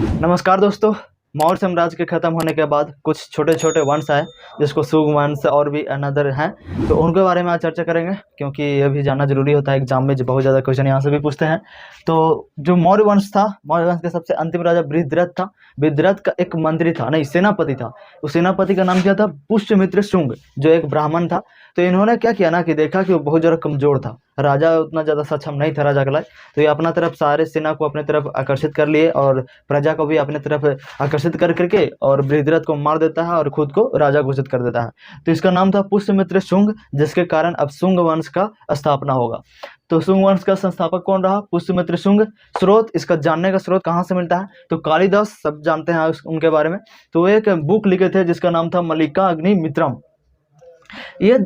नमस्कार दोस्तों। मौर्य साम्राज्य के ख़त्म होने के बाद कुछ छोटे छोटे वंश आए जिसको शुंग वंश और भी अनदर हैं, तो उनके बारे में आज चर्चा करेंगे क्योंकि ये भी जानना जरूरी होता है। एग्जाम में जो बहुत ज़्यादा क्वेश्चन यहाँ से भी पूछते हैं। तो जो मौर्य वंश था, मौर्य वंश का सबसे अंतिम राजा बृहद्रथ था। बृहद्रथ का एक मंत्री था, नहीं सेनापति था। उस सेनापति का नाम क्या था? पुष्यमित्र शुंग, जो एक ब्राह्मण था। तो इन्होंने क्या किया ना कि देखा कि वो बहुत ज़्यादा कमज़ोर था, राजा उतना ज़्यादा सक्षम नहीं था राजा के लायक। तो ये अपना तरफ सारे सेना को अपने तरफ आकर्षित कर लिए और प्रजा को भी अपने तरफ आकर्षित कर करके और बृहद्रथ को मार देता है और खुद को राजा घोषित कर देता है। तो इसका नाम था पुष्यमित्र शुंग, जिसके कारण अब शुंग वंश का स्थापना होगा। तो शुंग वंश का संस्थापक कौन रहा? पुष्यमित्र शुंग। स्रोत, इसका जानने का स्रोत कहाँ से मिलता है? तो कालिदास, सब जानते हैं उनके बारे में। तो एक बुक लिखे थे जिसका नाम था मल्लिका अग्निमित्रम। ये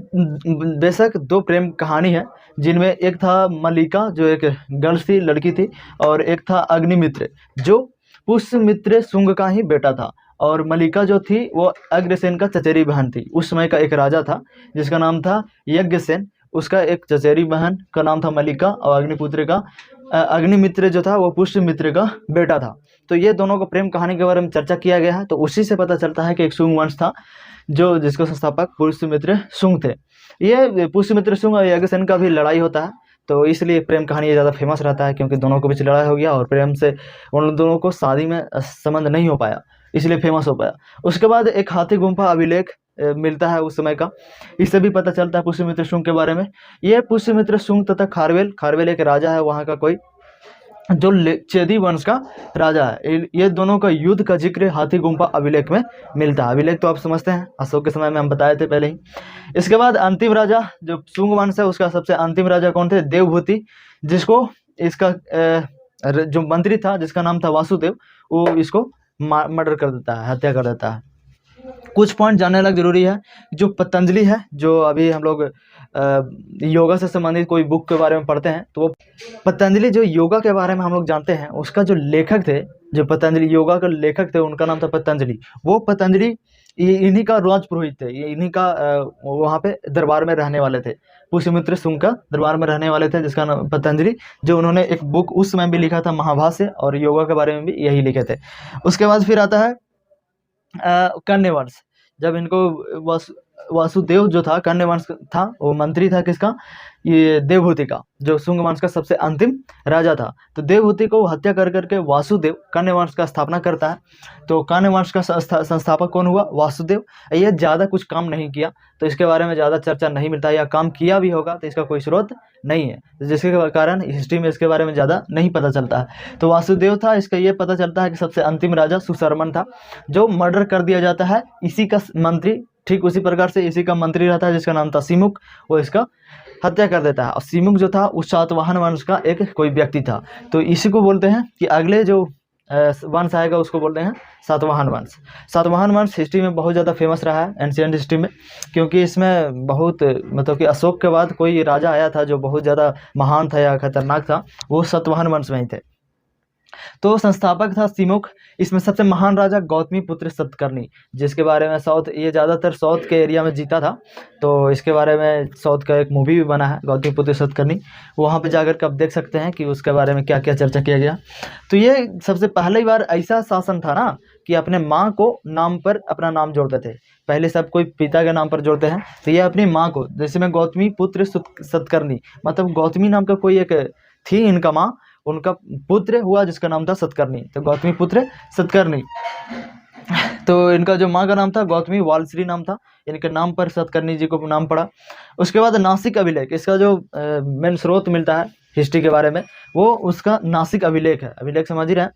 बेशक दो प्रेम कहानी है, जिनमें एक था मल्लिका जो एक गर्ल्स थी, लड़की थी, और एक था अग्निमित्र जो पुष्यमित्र शुंग का ही बेटा था। और मल्लिका जो थी वो अग्रसेन का चचेरी बहन थी। उस समय का एक राजा था जिसका नाम था यज्ञसेन, उसका एक चचेरी बहन का नाम था मल्लिका, और अग्निपुत्र का अग्निमित्र जो था वो पुष्यमित्र का बेटा था। तो ये दोनों को प्रेम कहानी के बारे में चर्चा किया गया है। तो उसी से पता चलता है कि एक शुंग वंश था जो जिसको संस्थापक पुष्यमित्र शुंग थे। ये पुष्यमित्र शुंग और यज्ञसेन का भी लड़ाई होता है, तो इसलिए प्रेम कहानी ये ज़्यादा फेमस रहता है क्योंकि दोनों के बीच लड़ाई हो गया और प्रेम से उन दोनों को शादी में संबंध नहीं हो पाया, इसलिए फेमस हो पाया। उसके बाद एक हाथी गुम्फा अभिलेख मिलता है उस समय का, इससे भी पता चलता है पुष्यमित्र शुंग के बारे में। ये पुष्यमित्र शुंग तथा खारवेल एक राजा है वहाँ का कोई, जो चेदी वंश का राजा है। ये दोनों का युद्ध का जिक्र हाथी गुम्फा अभिलेख में मिलता है। अभिलेख तो आप समझते हैं, अशोक के समय में हम बताए थे पहले ही। इसके बाद अंतिम राजा जो शुंग वंश है उसका सबसे अंतिम राजा कौन थे? देवभूति, जिसको इसका जो मंत्री था जिसका नाम था वासुदेव, वो इसको मर्डर कर देता है, हत्या कर देता है। कुछ पॉइंट जानने लग जरूरी है। जो पतंजलि है, जो अभी हम लोग योगा से संबंधित कोई बुक के बारे में पढ़ते हैं, तो वो पतंजलि जो योगा के बारे में हम लोग जानते हैं, उसका जो लेखक थे, जो पतंजलि योगा के लेखक थे, उनका नाम था पतंजलि। वो पतंजलि इन्हीं का राजपुरोहित थे, ये इन्हीं का वहाँ पे दरबार में रहने वाले थे। पुष्यमित्र शुंग का दरबार में रहने वाले थे जिसका नाम पतंजलि, जो उन्होंने एक बुक उस समय भी लिखा था महाभाष्य, और योगा के बारे में भी यही लिखे थे। उसके बाद फिर आता है कन्या वंश। जब इनको वासुदेव जो था, कन्या वंश था, वो मंत्री था किसका? ये देवहूति का, जो शुंग वंश का सबसे अंतिम राजा था। तो देवहूति को हत्या कर करके वासुदेव कन्या वंश का स्थापना करता है। तो कन्या वंश का संस्थापक कौन हुआ? वासुदेव। ये ज़्यादा कुछ काम नहीं किया, तो इसके बारे में ज़्यादा चर्चा नहीं मिलता, या काम किया भी होगा तो इसका कोई स्रोत नहीं है, जिसके कारण हिस्ट्री में इसके बारे में ज़्यादा नहीं पता चलता है। तो वासुदेव था, इसका ये पता चलता है कि सबसे अंतिम राजा सुशर्मन था, जो मर्डर कर दिया जाता है इसी का मंत्री। ठीक उसी प्रकार से इसी का मंत्री रहता है जिसका नाम था सिमुक, वो इसका हत्या कर देता है। और सिमुक जो था उस सातवाहन वंश का एक कोई व्यक्ति था। तो इसी को बोलते हैं कि अगले जो वंश आएगा उसको बोलते हैं सातवाहन वंश। सातवाहन वंश हिस्ट्री में बहुत ज़्यादा फेमस रहा है, एंशिएंट हिस्ट्री में, क्योंकि इसमें बहुत मतलब कि अशोक के बाद कोई राजा आया था जो बहुत ज़्यादा महान था या खतरनाक था, वो सातवाहन वंश में ही थे। तो संस्थापक था सिमुक। इसमें सबसे महान राजा गौतमीपुत्र सतकर्णी, जिसके बारे में ये ज़्यादातर साउथ के एरिया में जीता था। तो इसके बारे में साउथ का एक मूवी भी बना है, गौतमीपुत्र सतकर्णी। वहाँ पे जाकर के आप देख सकते हैं कि उसके बारे में क्या क्या चर्चा किया गया। तो ये सबसे पहली बार ऐसा शासन था ना कि अपने माँ को नाम पर अपना नाम जोड़ते थे। पहले सब कोई पिता के नाम पर जोड़ते हैं, तो ये अपनी माँ को, जैसे में गौतमीपुत्र सतकर्णी, मतलब गौतमी नाम का कोई एक थी इनका माँ, उनका पुत्र हुआ जिसका नाम था सतकर्णी, तो गौतमी पुत्र सतकर्णी। तो इनका जो माँ का नाम था गौतमी वालश्री नाम था, इनके नाम पर सतकर्णी जी को नाम पड़ा। उसके बाद नासिक अभिलेख, इसका जो मेन स्रोत मिलता है हिस्ट्री के बारे में, वो उसका नासिक अभिलेख है। अभिलेख समझ ही रहे हैं।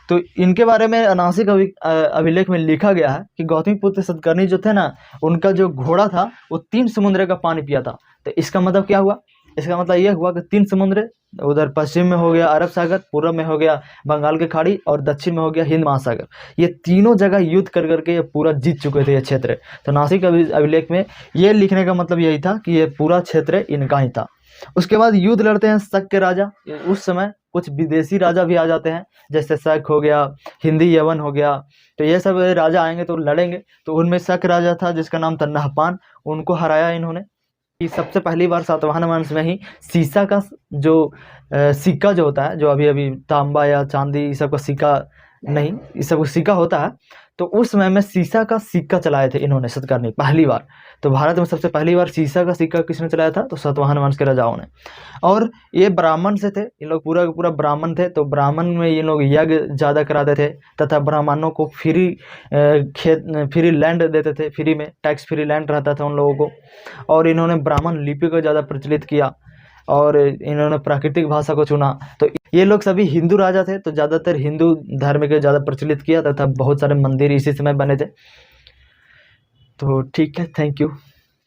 तो इनके बारे में नासिक अभिलेख में लिखा गया है कि गौतमी पुत्र सतकर्णी जो थे ना, उनका जो घोड़ा था वो 3 समुद्र का पानी पिया था। तो इसका मतलब क्या हुआ? इसका मतलब यह हुआ कि 3 समुद्र, उधर पश्चिम में हो गया अरब सागर, पूर्व में हो गया बंगाल की खाड़ी, और दक्षिण में हो गया हिंद महासागर। ये तीनों जगह युद्ध कर करके ये पूरा जीत चुके थे ये क्षेत्र। तो नासिक अभिलेख में ये लिखने का मतलब यही था कि ये पूरा क्षेत्र इनका ही था। उसके बाद युद्ध लड़ते हैं शक के राजा। उस समय कुछ विदेशी राजा भी आ जाते हैं, जैसे शक हो गया, हिंदी यवन हो गया। तो ये सब राजा आएंगे तो लड़ेंगे। तो उनमें शक राजा था जिसका नाम था नहपान, उनको हराया इन्होंने। कि सबसे पहली बार सातवाहन वंश में ही सीसा का जो सिक्का जो होता है, जो अभी अभी तांबा या चांदी सब का सिक्का नहीं, ये सब सिक्का होता है। तो उस समय में सीसा का सिक्का चलाए थे इन्होंने सतकर्णी पहली बार। तो भारत में सबसे पहली बार सीसा का सिक्का किसने चलाया था? तो सातवाहन वंश के राजाओं ने। और ये ब्राह्मण से थे, इन लोग पूरा का पूरा ब्राह्मण थे। तो ब्राह्मण में ये लोग यज्ञ ज़्यादा कराते थे तथा ब्राह्मणों को फ्री लैंड देते थे, फ्री में टैक्स फ्री लैंड रहता था उन लोगों को। और इन्होंने ब्राह्मण लिपि को ज़्यादा प्रचलित किया और इन्होंने प्राकृतिक भाषा को चुना। तो ये लोग सभी हिंदू राजा थे, तो ज़्यादातर हिंदू धर्म के ज़्यादा प्रचलित किया तथा बहुत सारे मंदिर इसी समय बने थे। तो ठीक है, थैंक यू।